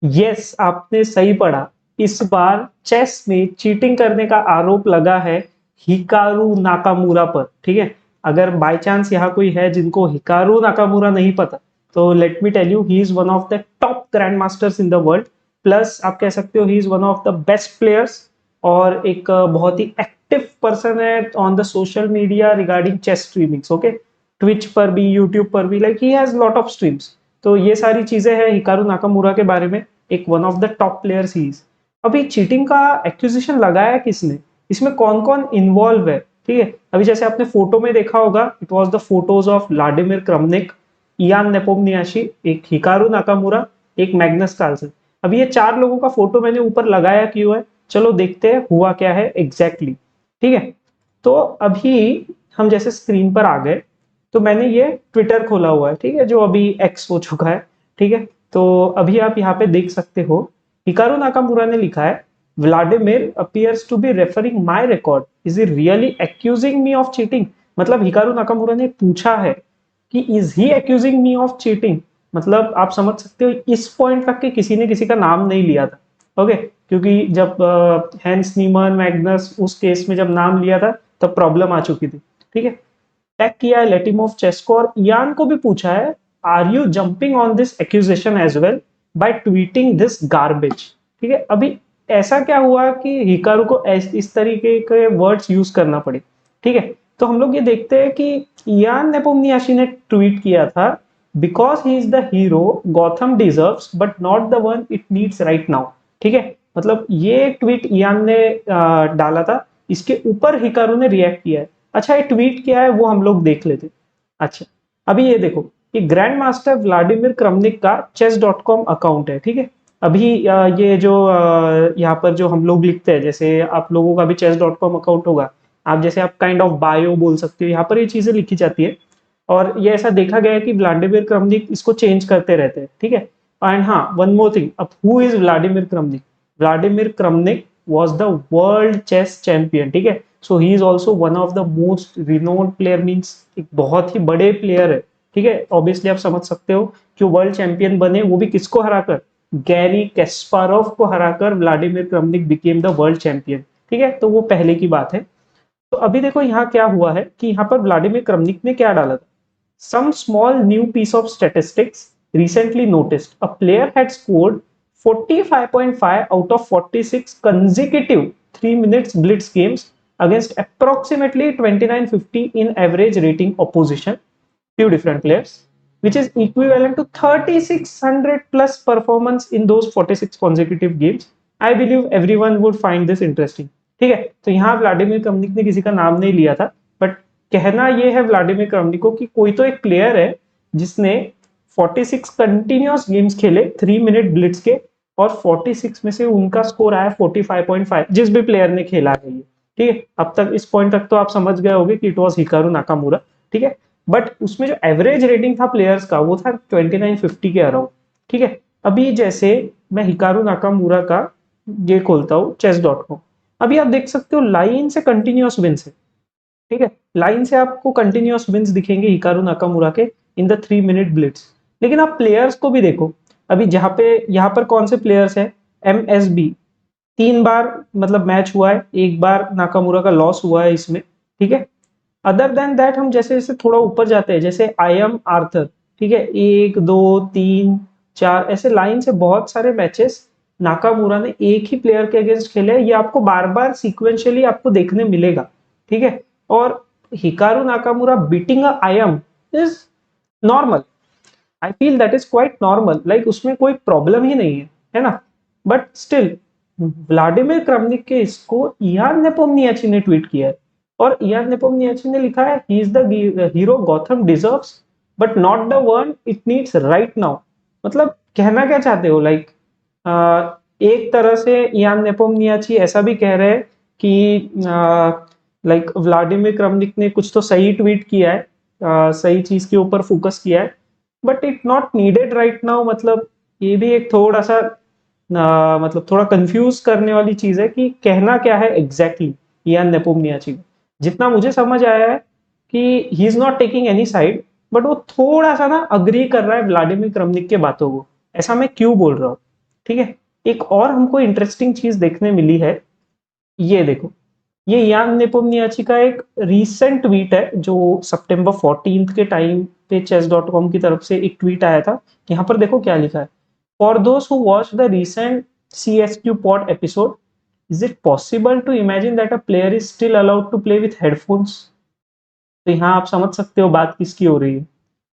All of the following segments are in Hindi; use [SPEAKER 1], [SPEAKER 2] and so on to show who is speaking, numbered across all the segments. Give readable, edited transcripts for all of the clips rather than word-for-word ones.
[SPEAKER 1] यस, आपने सही पढ़ा। इस बार चेस में चीटिंग करने का आरोप लगा है हिकारू नाकामुरा पर। ठीक है, अगर बाय चांस यहाँ कोई है जिनको हिकारू नाकामुरा नहीं पता, तो let me tell you, he is one of the top grandmasters in the world. Plus आप कह सकते हो he is one of the best players, और एक बहुत ही एक्टिव पर्सन है on the social media regarding chess streamings. Okay, Twitch पर भी, यूट्यूब पर भी, like he has lot of streams. तो ये सारी चीजें हैं हिकारू नाकामुरा के बारे में। एक one of the top players he is. अभी चीटिंग का एक्यूजिशन लगाया किसने, इसमें कौन कौन इन्वॉल्व है? ठीक है, अभी जैसे आपने फोटो में देखा होगा, it was the photos of Vladimir Kramnik, Ian Nepomniachtchi, एक हिकारू नाकामुरा, एक मैग्नस कार्लसन। अभी ये चार लोगों का फोटो मैंने ऊपर लगाया क्यों है, चलो देखते हैं हुआ क्या है एग्जैक्टली। ठीक है, तो अभी हम जैसे स्क्रीन पर आ गए, तो मैंने ये ट्विटर खोला हुआ है, ठीक है, जो अभी एक्स हो चुका है। ठीक है, तो अभी आप यहाँ पे देख सकते हो, हिकारू नाकामुरा ने लिखा है, Vladimir appears to be referring my record, is he really accusing me of cheating. मतलब हिकारू नाकामुरा ने पूछा है कि is he accusing me of cheating. मतलब आप समझ सकते हो इस पॉइंट तक कि किसी ने किसी का नाम नहीं लिया था। ओके, क्योंकि जब हैंस नीमन, मैग्नस, उस केस में जब नाम लिया था तब प्रॉब्लम आ चुकी थी। ठीक है, टैग किया है लेटिमोव चेस को, और इयान को भी पूछा है, are you jumping on this accusation as well by tweeting this garbage. ठीक है, अभी ऐसा क्या हुआ कि हिकारू को इस तरीके के वर्ड्स यूज करना पड़े? ठीक है, तो हम लोग ये देखते हैं कि इयान नेपोमनियाशी ने ट्वीट किया था, because he is the hero Gotham deserves but not the one it needs right now. ठीक है, मतलब ये ट्वीट इयान ने डाला था, इसके ऊपर हिकारू ने रिएक्ट किया है। अच्छा, ये ट्वीट क्या है वो हम लोग देख लेते। अच्छा, अभी ये देखो, ये ग्रैंड मास्टर व्लादिमीर क्रमनिक का chess.com अकाउंट है। ठीक है, अभी ये जो यहाँ पर जो हम लोग लिखते हैं, जैसे आप लोगों का भी chess.com अकाउंट होगा, आप जैसे आप काइंड ऑफ बायो बोल सकते हो, यहाँ पर ये चीजें लिखी जाती है। और ये ऐसा देखा गया है कि व्लादिमीर क्रमनिक इसको चेंज करते रहते हैं। ठीक है, एंड हाँ, वन मोर थिंग, अब who is Vladimir Kramnik? Vladimir Kramnik was the world chess champion। ठीक है, so he is also one of the most renowned player, means एक बहुत ही बड़े प्लेयर है। ठीक है, ऑब्वियसली आप समझ सकते हो कि वर्ल्ड चैंपियन बने, वो भी किसको हराकर? गैरी कैस्पारोव को हराकर Vladimir Kramnik became the world champion. ठीक है, तो वो पहले की बात है। तो अभी देखो यहाँ क्या हुआ है कि यहाँ पर व्लादिमीर क्रमनिक ने क्या डाला था, some small new piece of statistics recently noticed. A player had scored 45.5 out of 46 consecutive 3 minutes blitz games against approximately 2950 in average rating opposition, few different players, which is equivalent to 3600 plus performance in those 46 consecutive games. I believe everyone would find this interesting। ठीक है, तो यहाँ व्लादिमीर क्रमनिक ने किसी का नाम नहीं लिया था, बट कहना यह है व्लादिमीर क्रमनिक को कि कोई तो एक प्लेयर है जिसने 46 कंटिन्यूअस गेम्स खेले 3 मिनट ब्लिट्स के, और 46 में से उनका स्कोर आया 45.5, जिस भी प्लेयर ने खेला है ये। ठीक है, अब तक इस पॉइंट तक तो आप समझ गए होंगे कि इट वाज हिकारू नाकामुरा। ठीक है, बट उसमें जो एवरेज रेटिंग था प्लेयर्स का वो था 2950 के अराउंड। ठीक है, अभी जैसे मैं हिकारू नाकामुरा का ये खोलता हूँ chess.com, अभी आप देख सकते हो लाइन से कंटिन्यूअस विंस है। ठीक है, लाइन से आपको कंटिन्यूअस विंस दिखेंगे हिकारू नाकामुरा के इन द 3 मिनट ब्लिट्स। लेकिन आप प्लेयर्स को भी देखो, अभी जहां पे यहाँ पर कौन से प्लेयर्स हैं? MSB 3 बार मतलब मैच हुआ है, एक बार नाकामुरा का लॉस हुआ है इसमें। ठीक है, अदर देन दैट हम जैसे जैसे थोड़ा ऊपर जाते हैं, जैसे आई एम आर्थर, ठीक है, 1 2 3 4 ऐसे लाइन से बहुत सारे मैचेस नाकामुरा ने एक ही प्लेयर के अगेंस्ट खेले, ये आपको बार बार सीक्वेंशियली आपको देखने मिलेगा। ठीक है, और Hikaru Nakamura beating I am is normal, I feel that is quite normal, like उसमें कोई प्रॉब्लम ही नहीं है ना? बट स्टिल व्लादिमीर क्रमनिक के इसको इयान नेपोमनियाची ने ट्वीट किया है, और इयान नेपोमनियाची ने लिखा है, he is the hero Gotham deserves but not the one it needs right now. मतलब कहना क्या चाहते हो? लाइक एक तरह से इयान नेपोमनियाची ऐसा भी कह रहे हैं कि लाइक व्लादिमीर क्रमनिक ने कुछ तो सही ट्वीट किया है, सही चीज के ऊपर फोकस किया है, but it not needed right now. मतलब ये भी एक थोड़ा सा मतलब थोड़ा कंफ्यूज करने वाली चीज है कि कहना क्या है एग्जैक्टली इयान नेपोमनियाची को। जितना मुझे समझ आया है कि he is not taking any side, but वो थोड़ा सा ना अग्री कर रहा है व्लादिमीर क्रमनिक के बातों को। ऐसा मैं क्यों बोल रहा हूँ? ठीक है। एक और हमको इंटरेस्टिंग चीज देखने मिली है, ये देखो, ये यान नेपोमनियाची का एक रीसेंट ट्वीट है जो सितंबर 14 के टाइम पे chess.com की तरफ से एक ट्वीट आया था। यहाँ पर देखो क्या लिखा है, for those who watch the recent CSQ pod episode, is it possible to imagine that a player is still allowed to play with headphones. तो यहाँ आप समझ सकते हो बात किसकी हो रही है।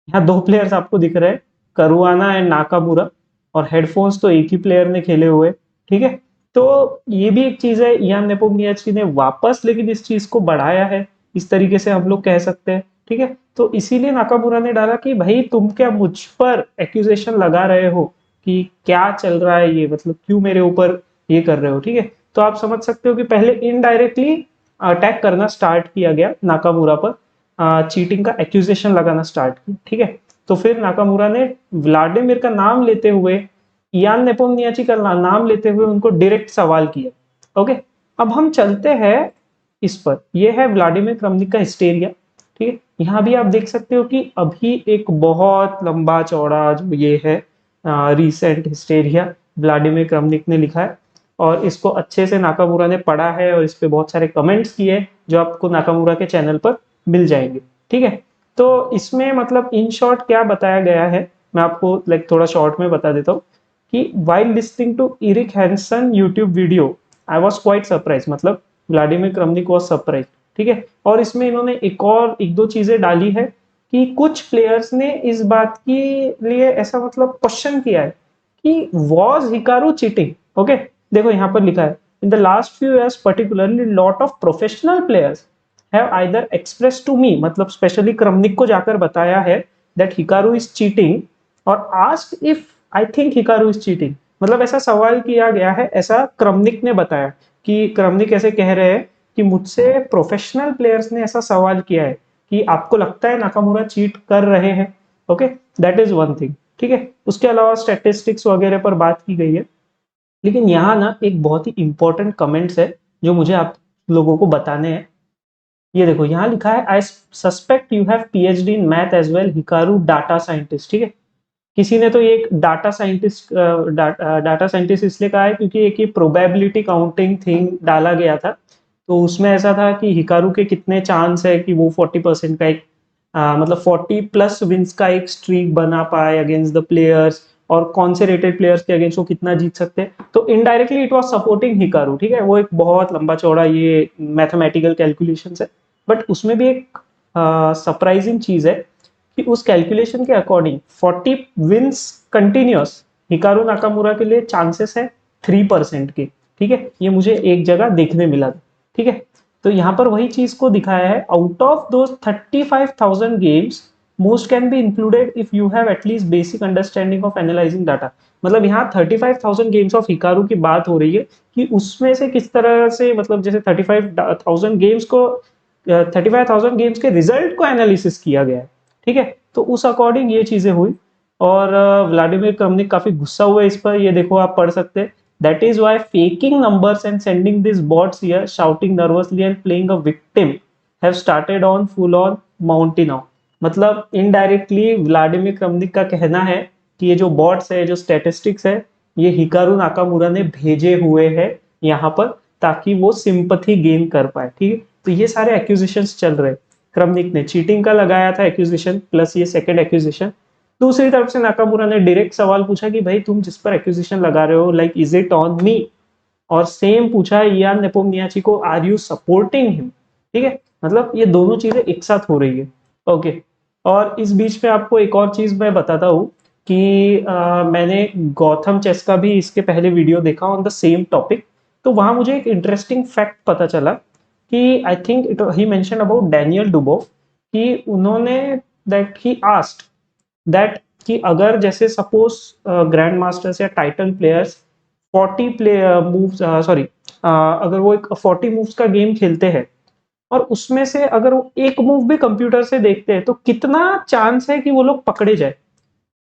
[SPEAKER 1] यहाँ दो प्लेयर्स आपको दिख रहे हैं, करुआना एंड नाकामुरा, और हेडफोन्स तो एक ही प्लेयर ने खेले हुए, ठीक है। तो ये भी एक चीज है, यान नेपोमनियाची ने वापस लेकिन इस चीज को बढ़ाया है, इस तरीके से हम लोग कह सकते हैं, ठीक है। तो इसीलिए नाकामुरा ने डाला कि भाई तुम क्या मुझ पर एक्यूजेशन लगा रहे हो कि क्या चल रहा है ये, मतलब क्यों मेरे ऊपर ये कर रहे हो, ठीक है। तो आप समझ सकते हो कि पहले इनडायरेक्टली अटैक करना स्टार्ट किया गया नाकामुरा पर, चीटिंग का एक्यूजेशन लगाना स्टार्ट किया, ठीक है। तो फिर नाकामुरा ने व्लादिमीर का नाम लेते हुए, यान नेपोमनियाची का नाम लेते हुए उनको डायरेक्ट सवाल किया। ओके, अब हम चलते हैं इस पर, यह है व्लादिमीर क्रमनिक का हिस्टेरिया, ठीक है। यहाँ भी आप देख सकते हो कि अभी एक बहुत लंबा चौड़ा जो ये है रिसेंट हिस्टेरिया व्लादिमीर क्रमनिक ने लिखा है, और इसको अच्छे से नाकामुरा ने पढ़ा है और इस पे बहुत सारे कमेंट्स किए जो आपको नाकामुरा के चैनल पर मिल जाएंगे, ठीक है। तो इसमें मतलब इन शॉर्ट क्या बताया गया है, मैं आपको थोड़ा शॉर्ट में बता देता हूँ कि while listening to Eric Hansen YouTube video, I was quite surprise, मतलब व्लादिमीर क्रमनिक वॉज सरप्राइज, ठीक है। और इसमें इन्होंने एक दो चीजें डाली है कि कुछ प्लेयर्स ने इस बात के लिए ऐसा मतलब क्वेश्चन किया है कि वॉज हिकारू चीटिंग। ओके, देखो यहाँ पर लिखा है, in the last few years particularly lot of professional players have either expressed to me, मतलब स्पेशली क्रमनिक को जाकर बताया है that हिकारू is cheating, और asked if I think Hikaru is cheating, मतलब ऐसा सवाल किया गया है, ऐसा क्रमनिक ने बताया कि क्रमनिक ऐसे कह रहे हैं कि मुझसे प्रोफेशनल प्लेयर्स ने ऐसा सवाल किया है कि आपको लगता है नाकामुरा चीट कर रहे हैं। Okay, that is one thing, ठीक है। उसके अलावा स्टैटिस्टिक्स वगैरह पर बात की गई है, लेकिन यहाँ ना एक बहुत ही इंपॉर्टेंट कमेंट्स है जो मुझे आप लोगों को बताने हैं। ये देखो यहाँ लिखा है, I suspect you have PhD in math as well, Hikaru data scientist, ठीक है। किसी ने तो ये एक डाटा साइंटिस्ट इसलिए कहा है क्योंकि एक ये प्रोबेबिलिटी काउंटिंग थिंग डाला गया था, तो उसमें ऐसा था कि हिकारू के कितने चांस है कि वो 40% का एक मतलब 40+ विंस का एक स्ट्रीक बना पाए अगेंस्ट द प्लेयर्स, और कौन से रेटेड प्लेयर्स के अगेंस्ट वो कितना जीत सकते हैं। तो indirectly it was supporting Hikaru, ठीक है। वो एक बहुत लंबा चौड़ा ये मैथमेटिकल कैलकुलेशन है, बट उसमें भी एक सरप्राइजिंग चीज है कि उस कैलकुलेशन के according 40 wins continuous Hikaru Nakamura के लिए चांसेस है 3% के, ठीक है। ये मुझे एक जगह देखने मिला था, ठीक है। तो यहाँ पर वही चीज को दिखाया है, out of those 35,000 games most can be included if you have at least basic understanding of analysing data. मतलब यहाँ 35,000 गेम्स ऑफ हिकारू की बात हो रही है कि उसमें से किस तरह से, मतलब जैसे 35,000 गेम्स को 35,000 गेम्स के रिजल्ट को एनालिसिस किया गया है, ठीक है। तो उस अकॉर्डिंग ये चीजें हुई, और व्लादिमीर क्रमनिक काफी गुस्सा हुआ इस पर, ये देखो आप पढ़ सकते हैं, that is why faking numbers and sending this bots here shouting nervously and playing a victim have started on full on mountain now. मतलब इनडायरेक्टली व्लादिमीर क्रमनिक का कहना है कि ये जो बॉट्स है, जो स्टैटिस्टिक्स है, ये हिकारू नाकामुरा ने भेजे हुए हैं यहाँ पर ताकि वो सिंपथी गेन कर पाए, ठीक है। तो ये सारे एक्यूजिशंस चल रहे हैं, क्रमनिक ने चीटिंग का लगाया था एक्यूजिशन प्लस ये सेकंड एक्यूजिशन। दूसरी तरफ से नाकामुरा ने डायरेक्ट सवाल पूछा कि भाई तुम जिस पर एक्यूजिशन लगा रहे हो, like is it on me, और सेम पूछा यान नेपोमनियाची को, आर यू सपोर्टिंग हिम, ठीक है। मतलब ये दोनों चीजें एक साथ हो रही है। ओके, और इस बीच में आपको एक और चीज मैं बताता हूँ कि मैंने गौथम चेस का भी इसके पहले वीडियो देखा ऑन द सेम टॉपिक, तो वहां मुझे एक इंटरेस्टिंग फैक्ट पता चला कि I think it he mention about Daniil Dubov, कि उन्होंने दैट ही आस्क्ड दैट कि अगर जैसे सपोज ग्रैंड मास्टर्स या title players 40 play moves sorry अगर वो एक 40 मूव्स का गेम खेलते हैं और उसमें से अगर वो एक मूव भी कंप्यूटर से देखते हैं तो कितना चांस है कि वो लोग पकड़े जाए।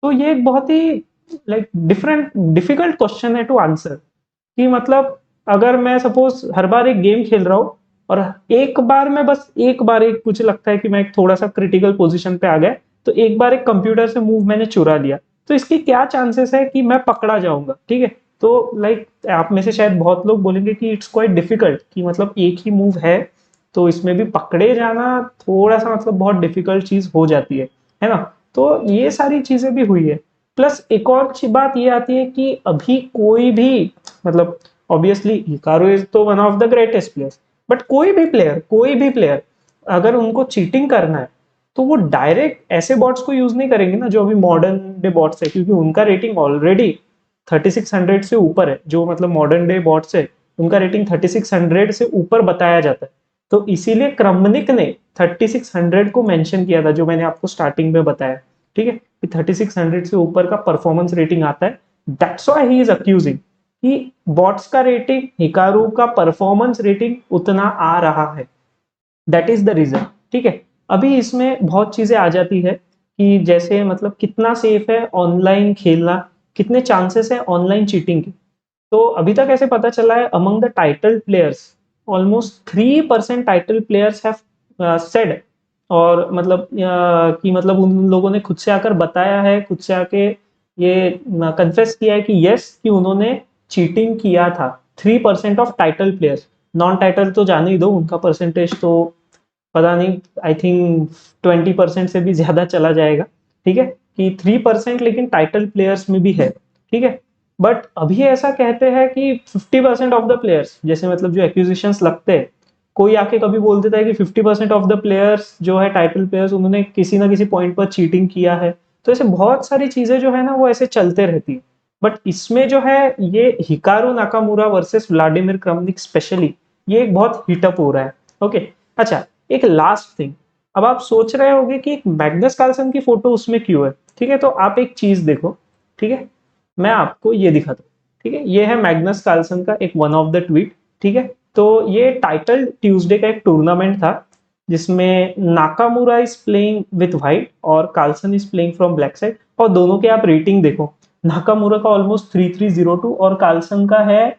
[SPEAKER 1] तो ये एक बहुत ही डिफरेंट डिफिकल्ट क्वेश्चन है टू आंसर, कि मतलब अगर मैं सपोज हर बार एक गेम खेल रहा हूँ और एक बार मैं बस एक बार एक मुझे लगता है कि मैं एक थोड़ा सा क्रिटिकल पोजीशन पे आ गया, तो एक बार एक कंप्यूटर से मूव मैंने चुरा लिया, तो इसकी क्या चांसेस है कि मैं पकड़ा जाऊंगा, ठीक है। तो लाइक आप में से शायद बहुत लोग बोलेंगे कि इट्स क्वाइट डिफिकल्ट, कि मतलब एक ही मूव है तो इसमें भी पकड़े जाना थोड़ा सा मतलब बहुत डिफिकल्ट चीज हो जाती है ना। तो ये सारी चीजें भी हुई है। प्लस एक और बात ये आती है कि अभी कोई भी मतलब ऑब्वियसली हिकारू इज तो one of the greatest players, but कोई भी प्लेयर अगर उनको चीटिंग करना है तो वो डायरेक्ट ऐसे बॉट्स को यूज नहीं करेंगे ना जो अभी मॉडर्न डे बॉट्स है, क्योंकि उनका रेटिंग ऑलरेडी 3600 से ऊपर है। जो मतलब मॉडर्न डे बॉट्स है उनका रेटिंग 3600 से ऊपर बताया जाता है। तो इसीलिए क्रमनिक ने 3600 को मेंशन किया था, जो मैंने आपको स्टार्टिंग में बताया, ठीक है, कि 3600 से ऊपर का परफॉर्मेंस रेटिंग आता है। That's why he is accusing कि बॉट्स का रेटिंग, हिकारू का परफॉर्मेंस रेटिंग उतना आ रहा है। दैट इज द रीजन, ठीक है। अभी इसमें बहुत चीजें आ जाती है कि जैसे मतलब कितना सेफ है ऑनलाइन खेलना, कितने चांसेस है ऑनलाइन चीटिंग के। तो अभी तक ऐसे पता चला है among the title players almost 3% title players have said, और मतलब कि मतलब उन लोगों ने खुद से आकर बताया है, खुद से आके ये कन्फेस किया है कि यस, कि उन्होंने चीटिंग किया था। 3% of title players, non title तो जाने ही दो, उनका परसेंटेज तो पता नहीं, आई थिंक 20% से भी ज्यादा चला जाएगा, ठीक है, कि 3% लेकिन टाइटल प्लेयर्स में भी है, ठीक है। बट अभी ऐसा कहते हैं कि 50% ऑफ द प्लेयर्स, जैसे मतलब जो एक्विजिशंस लगते हैं, कोई आके कभी बोल देता है कि 50% ऑफ द प्लेयर्स जो है टाइटल प्लेयर्स, उन्होंने किसी ना किसी पॉइंट पर चीटिंग किया है। तो ऐसे बहुत सारी चीजें जो है ना वो ऐसे चलते रहती है। बट इसमें जो है ये Hikaru Nakamura versus Vladimir Kramnik specially, ये एक बहुत हिटअप हो रहा है। ओके, अच्छा, एक लास्ट थिंग। अब आप सोच रहे होंगे कि एक मैग्नस कार्लसन की फोटो उसमें क्यों है, ठीक है, तो आप एक चीज देखो, ठीक है, मैं आपको ये दिखाता हूँ, ठीक है, ये है मैग्नस कार्लसन का एक वन ऑफ द ट्वीट, ठीक है। तो ये टाइटल ट्यूसडे का एक टूर्नामेंट था जिसमें Nakamura is playing with white और Carlsen is playing from black side, और दोनों के आप रेटिंग देखो, नाकामुरा का ऑलमोस्ट 3302 और कार्लसन का है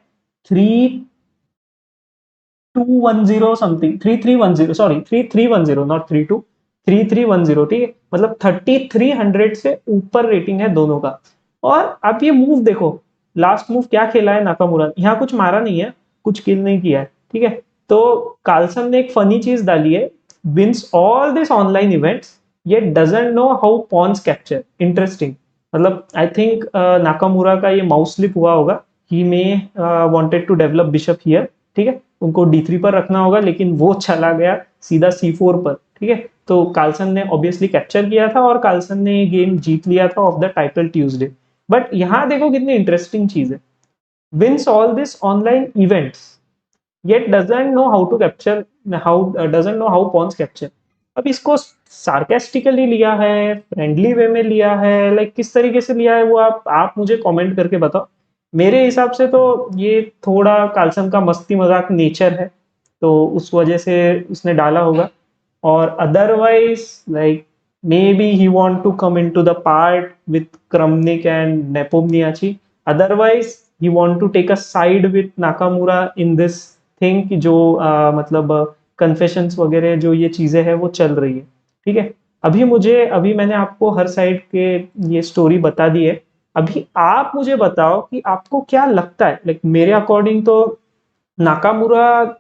[SPEAKER 1] 3210 समथिंग, 3310, सॉरी 3310, नॉट 32, 3310, ठीक है, मतलब 3300 से ऊपर रेटिंग है दोनों का। और आप ये मूव देखो, लास्ट मूव क्या खेला है नाकामुरा, यहाँ कुछ मारा नहीं है, कुछ किल नहीं किया है, ठीक है। तो कार्लसन ने एक फनी चीज डाली है, wins all this online events ये doesn't know how pawns capture, interesting. मतलब आई थिंक नाकामुरा का ये माउस स्लिप हुआ होगा, he may wanted to develop bishop here, ठीक है, उनको D3 पर रखना होगा, लेकिन वो चला गया सीधा C4 पर, ठीक है। तो कार्लसन ने ऑब्वियसली कैप्चर किया था और कार्लसन ने ये गेम जीत लिया था of the title Tuesday. But यहाँ देखो कितनी इंटरेस्टिंग चीज है, wins all this online events yet doesn't know how to capture, how doesn't know how pawns capture। अब इसको सार्केस्टिकली लिया है, फ्रेंडली वे में लिया है, लाइक किस तरीके से लिया है वो आप मुझे कमेंट करके बताओ। मेरे हिसाब से तो ये थोड़ा कार्लसन का मस्ती मजाक नेचर है, तो उस वजह से उसने डाला होगा। और otherwise like maybe he want to come into the part with Kramnik and Nepomniachtchi, otherwise he want to take a side with Nakamura in this thing, कि जो मतलब कन्फेशंस वगैरह जो ये चीजें हैं वो चल रही है, ठीक है। अभी मैंने आपको हर साइड के ये स्टोरी बता दी है। अभी आप मुझे बताओ कि आपको क्या लगता है, लाइक मेरे अकॉर्डिंग तो नाकामुरा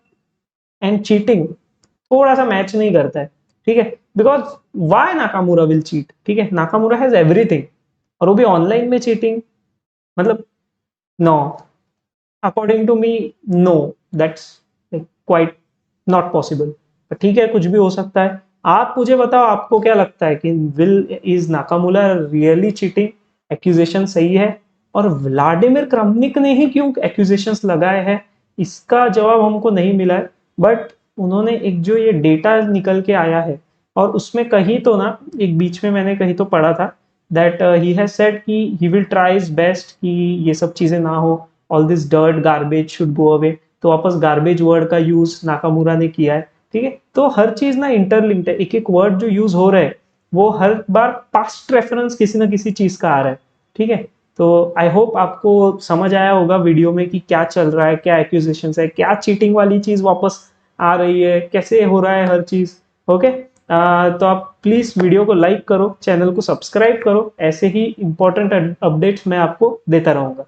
[SPEAKER 1] एंड चीटिंग थोड़ा सा मैच नहीं करता है, ठीक है, because why Nakamura will cheat, ठीक है, नाकामुरा हैज एवरीथिंग, और वो भी ऑनलाइन में चीटिंग, मतलब no, according to me no, that's quite not possible. ठीक है, कुछ भी हो सकता है। आप मुझे बताओ आपको क्या लगता है कि will is Nakamura really cheating, accusation सही है, और व्लादिमीर क्रमनिक ने ही क्यों एक्यूजेशंस लगाए हैं, इसका जवाब हमको नहीं मिला है। बट उन्होंने एक जो ये डेटा निकल के आया है, और उसमें कहीं तो ना, एक बीच में मैंने कहीं तो पढ़ा था दैट ही हैज सेड कि he will try his best कि ये सब चीजें ना हो, all this dirt garbage should go away. तो वापस गार्बेज वर्ड का यूज नाकामुरा ने किया है, ठीक है। तो हर चीज ना इंटरलिंक्ड है, एक एक वर्ड जो यूज हो रहा है वो हर बार पास्ट रेफरेंस किसी ना किसी चीज का आ रहा है, ठीक है। तो आई होप आपको समझ आया होगा वीडियो में कि क्या चल रहा है, क्या एक्यूजेशन है, क्या चीटिंग वाली चीज वापस आ रही है, कैसे हो रहा है हर चीज। ओके, तो आप प्लीज वीडियो को लाइक करो, चैनल को सब्सक्राइब करो, ऐसे ही इंपॉर्टेंट अपडेट्स मैं आपको देता रहूंगा।